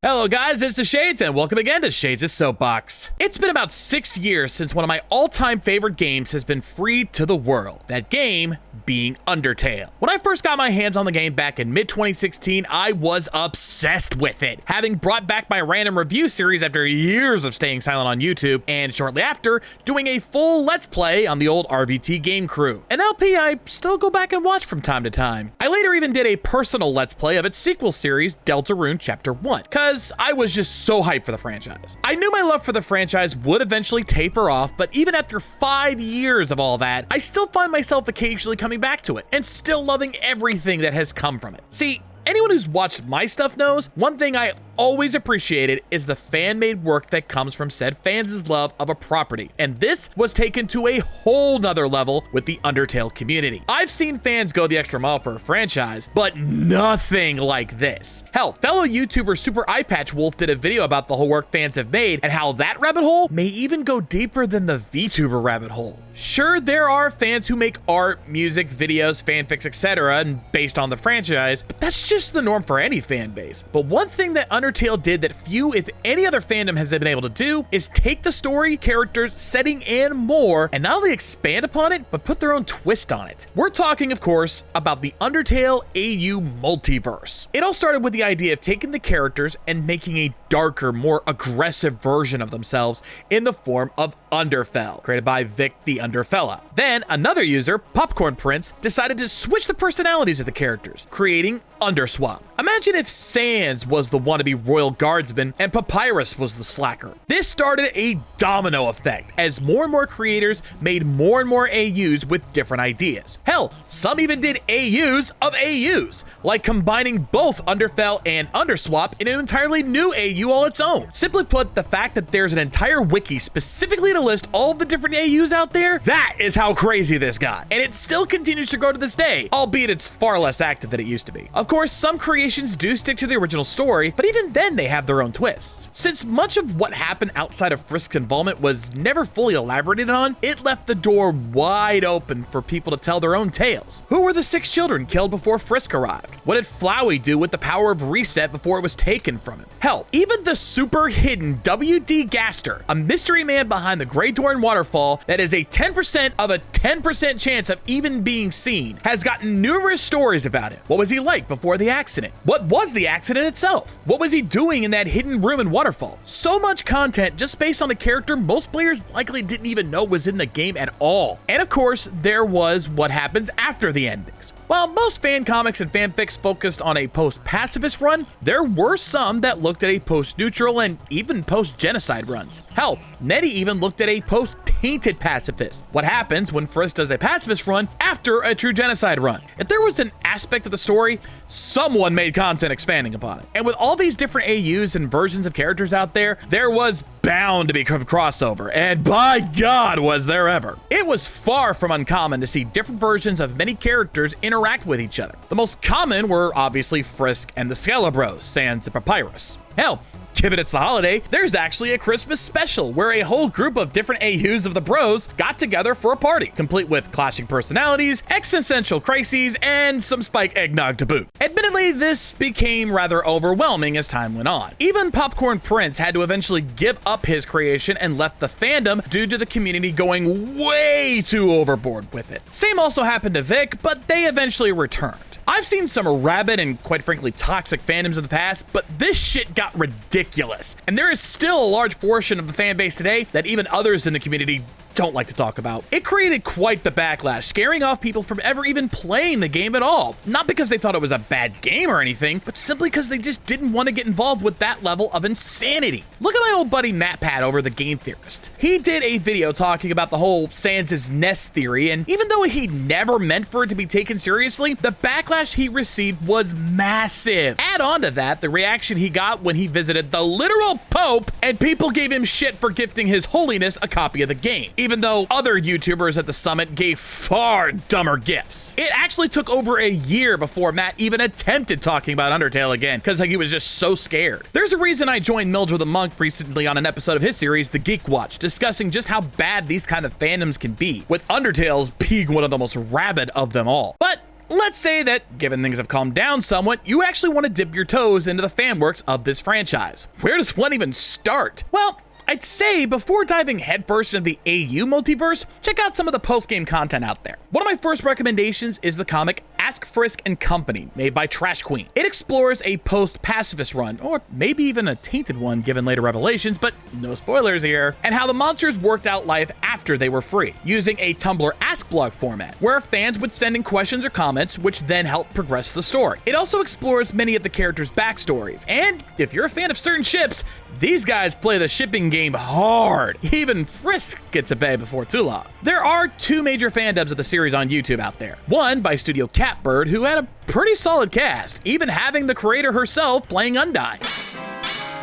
Hello guys, it's the Shades and welcome again to Shades' Soapbox. It's been about 6 years since one of my all-time favorite games has been freed to the world. That game being Undertale. When I first got my hands on the game back in mid-2016, I was obsessed with it, having brought back my random review series after years of staying silent on YouTube, and shortly after, doing a full Let's Play on the old RVT game crew. An LP I still go back and watch from time to time. I later even did a personal Let's Play of its sequel series, Deltarune Chapter 1, because I was just so hyped for the franchise. I knew my love for the franchise would eventually taper off, but even after 5 years of all that, I still find myself occasionally coming back to it, and still loving everything that has come from it. See, anyone who's watched my stuff knows, one thing I always appreciated is the fan-made work that comes from said fans' love of a property, and this was taken to a whole nother level with the Undertale community. I've seen fans go the extra mile for a franchise, but nothing like this. Hell, fellow YouTuber Super Eyepatch Wolf did a video about the whole work fans have made and how that rabbit hole may even go deeper than the VTuber rabbit hole. Sure, there are fans who make art, music, videos, fanfics, etc., and based on the franchise, but that's just the norm for any fan base. But one thing that Undertale did that few, if any other fandom has been able to do, is take the story, characters, setting, and more, and not only expand upon it, but put their own twist on it. We're talking, of course, about the Undertale AU multiverse. It all started with the idea of taking the characters and making a darker, more aggressive version of themselves in the form of Underfell, created by Vic the Underfella. Then another user, Popcorn Prince, decided to switch the personalities of the characters, creating Underswap. Imagine if Sans was the wannabe royal guardsman and Papyrus was the slacker. This started a domino effect as more and more creators made more and more AUs with different ideas. Hell, some even did AUs of AUs, like combining both Underfell and Underswap in an entirely new AU all its own. Simply put, the fact that there's an entire wiki specifically to list all of the different AUs out there, that is how crazy this got. And it still continues to grow to this day, albeit it's far less active than it used to be. Of course, some creations do stick to the original story, but even then they have their own twists. Since much of what happened outside of Frisk's involvement was never fully elaborated on, it left the door wide open for people to tell their own tales. Who were the 6 children killed before Frisk arrived? What did Flowey do with the power of reset before it was taken from him? Hell, even the super hidden W.D. Gaster, a mystery man behind the Grey Dorn waterfall that is a 10% of a 10% chance of even being seen, has gotten numerous stories about him. What was he like before the accident? What was the accident itself? What was he doing in that hidden room and waterfall? So much content just based on a character most players likely didn't even know was in the game at all. And of course, there was what happens after the endings. While most fan comics and fanfics focused on a post-pacifist run, there were some that looked at a post-neutral and even post-genocide runs. Hell, Nettie even looked at a post-tainted pacifist. What happens when Frisk does a pacifist run after a true genocide run? If there was an aspect of the story, someone made content expanding upon it. And with all these different AUs and versions of characters out there, there was bound to be crossover, and by God was there ever. It was far from uncommon to see different versions of many characters interact with each other. The most common were obviously Frisk and the Skelebros, Sans and Papyrus. Hell, given it's the holiday, there's actually a Christmas special where a whole group of different AUs of the bros got together for a party, complete with clashing personalities, existential crises, and some spike eggnog to boot. Admittedly, this became rather overwhelming as time went on. Even Popcorn Prince had to eventually give up his creation and left the fandom due to the community going way too overboard with it. Same also happened to Vic, but they eventually returned. I've seen some rabid and quite frankly toxic fandoms in the past, but this shit got ridiculous. And there is still a large portion of the fan base today that even others in the community don't like to talk about. It created quite the backlash, scaring off people from ever even playing the game at all. Not because they thought it was a bad game or anything, but simply because they just didn't want to get involved with that level of insanity. Look at my old buddy MatPat over The Game Theorist. He did a video talking about the whole Sans' nest theory, and even though he never meant for it to be taken seriously, the backlash he received was massive. Add on to that the reaction he got when he visited the literal Pope, and people gave him shit for gifting His Holiness a copy of the game, even though other YouTubers at the summit gave far dumber gifts. It actually took over a year before Matt even attempted talking about Undertale again, because he was just so scared. There's a reason I joined Mildred the Monk recently on an episode of his series, The Geek Watch, discussing just how bad these kind of fandoms can be, with Undertale's being one of the most rabid of them all. But let's say that, given things have calmed down somewhat, you actually want to dip your toes into the fan works of this franchise. Where does one even start? Well, I'd say before diving headfirst into the AU multiverse, check out some of the post-game content out there. One of my first recommendations is the comic Ask Frisk and Company, made by Trash Queen. It explores a post-pacifist run, or maybe even a tainted one given later revelations, but no spoilers here, and how the monsters worked out life after they were free, using a Tumblr Ask blog format, where fans would send in questions or comments, which then helped progress the story. It also explores many of the characters' backstories, and if you're a fan of certain ships, these guys play the shipping game hard. Even Frisk gets a bay before too long. There are two major fandubs of the series on YouTube out there. One by Studio Catbird, who had a pretty solid cast, even having the creator herself playing Undyne.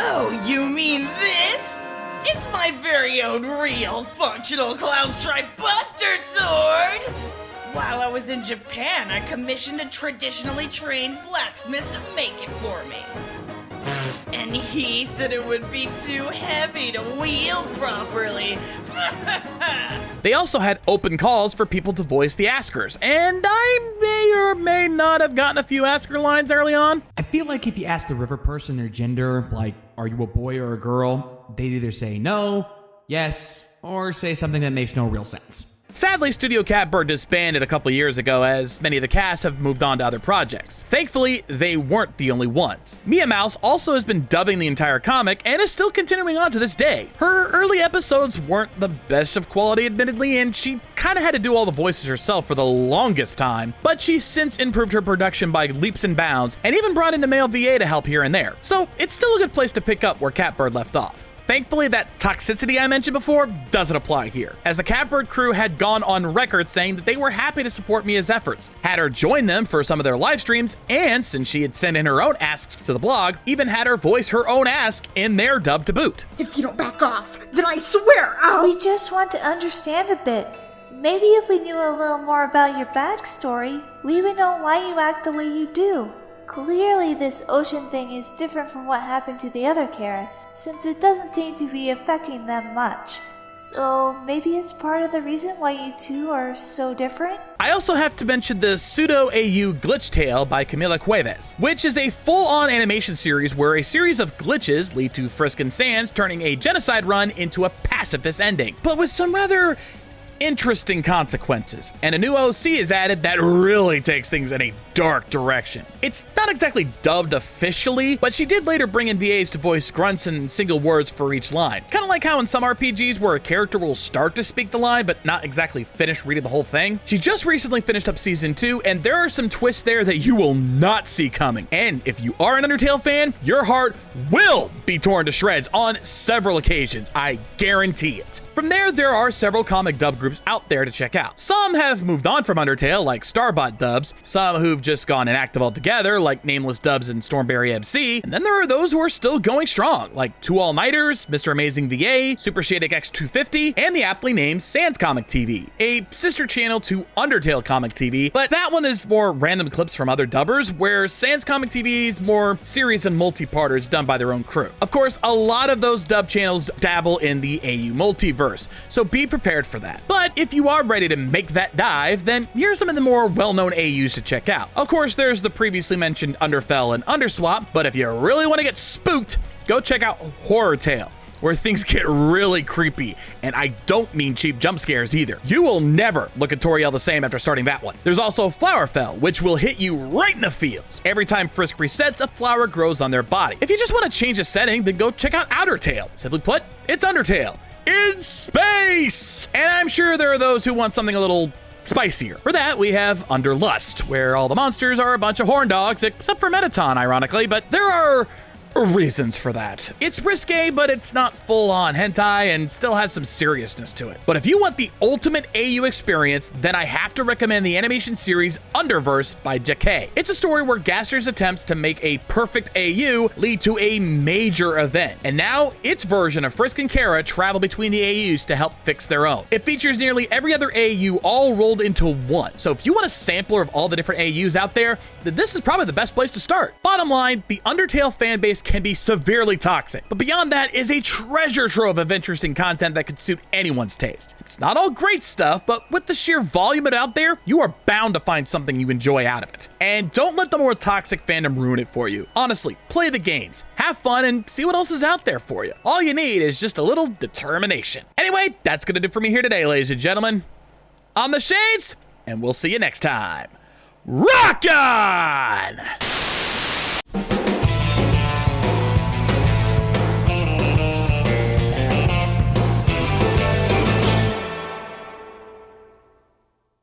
Oh, you mean this? It's my very own real functional Clown Stripe Buster Sword! While I was in Japan, I commissioned a traditionally trained blacksmith to make it for me. And he said it would be too heavy to wield properly. They also had open calls for people to voice the Askers, and I may or may not have gotten a few Asker lines early on. I feel like if you ask the river person their gender, like, are you a boy or a girl, they'd either say no, yes, or say something that makes no real sense. Sadly, Studio Catbird disbanded a couple years ago, as many of the cast have moved on to other projects. Thankfully, they weren't the only ones. Mia Mouse also has been dubbing the entire comic and is still continuing on to this day. Her early episodes weren't the best of quality, admittedly, and she kind of had to do all the voices herself for the longest time, but she's since improved her production by leaps and bounds, and even brought in a male VA to help here and there. So it's still a good place to pick up where Catbird left off. Thankfully, that toxicity I mentioned before doesn't apply here, as the Catbird crew had gone on record saying that they were happy to support Mia's efforts, had her join them for some of their live streams, and since she had sent in her own asks to the blog, even had her voice her own ask in their dub to boot. If you don't back off, then I swear I'll— We just want to understand a bit. Maybe if we knew a little more about your backstory, we would know why you act the way you do. Clearly this ocean thing is different from what happened to the other Karen, since it doesn't seem to be affecting them much. So maybe it's part of the reason why you two are so different? I also have to mention the Pseudo-AU Glitch Tale by Camila Cuevas, which is a full-on animation series where a series of glitches lead to Frisk and Sans turning a genocide run into a pacifist ending, but with some rather interesting consequences, and a new OC is added that really takes things in a dark direction. It's not exactly dubbed officially, but she did later bring in VAs to voice grunts and single words for each line. Kind of like how in some RPGs where a character will start to speak the line but not exactly finish reading the whole thing. She just recently finished up season 2, and there are some twists there that you will not see coming. And if you are an Undertale fan, your heart will be torn to shreds on several occasions, I guarantee it. From there are several comic dub groups out there to check out. Some have moved on from Undertale, like Starbot Dubs, some who've just gone inactive altogether, like Nameless Dubs and Stormberry MC, and then there are those who are still going strong, like Two All-Nighters, Mr. Amazing VA, Super Shadek X250, and the aptly named Sans Comic TV, a sister channel to Undertale Comic TV, but that one is more random clips from other dubbers, where Sans Comic TV is more series and multi-parters done by their own crew. Of course, a lot of those dub channels dabble in the AU multiverse, so be prepared for that. But if you are ready to make that dive, then here's some of the more well-known AUs to check out. Of course, there's the previously mentioned Underfell and Underswap, but if you really want to get spooked, go check out Horror Tale, where things get really creepy, and I don't mean cheap jump scares either. You will never look at Toriel the same after starting that one. There's also Flowerfell, which will hit you right in the feels. Every time Frisk resets, a flower grows on their body. If you just want to change the setting, then go check out Undertale. Simply put, it's Undertale in space! And I'm sure there are those who want something a little spicier. For that, we have Underlust, where all the monsters are a bunch of horn dogs, except for Metaton, ironically, but there are reasons for that. It's risque, but it's not full-on hentai and still has some seriousness to it. But if you want the ultimate AU experience, then I have to recommend the animation series Underverse by Jacquet. It's a story where Gaster's attempts to make a perfect AU lead to a major event, and now its version of Frisk and Kara travel between the AUs to help fix their own. It features nearly every other AU all rolled into one, so if you want a sampler of all the different AUs out there, then this is probably the best place to start. Bottom line, the Undertale fanbase space can be severely toxic, but beyond that is a treasure trove of interesting content that could suit anyone's taste. It's not all great stuff, but with the sheer volume of it out there, you are bound to find something you enjoy out of it. And don't let the more toxic fandom ruin it for you. Honestly, play the games, have fun, and see what else is out there for you. All you need is just a little determination. Anyway, that's gonna do it for me here today, ladies and gentlemen. I'm the Shades, and we'll see you next time. Rock on!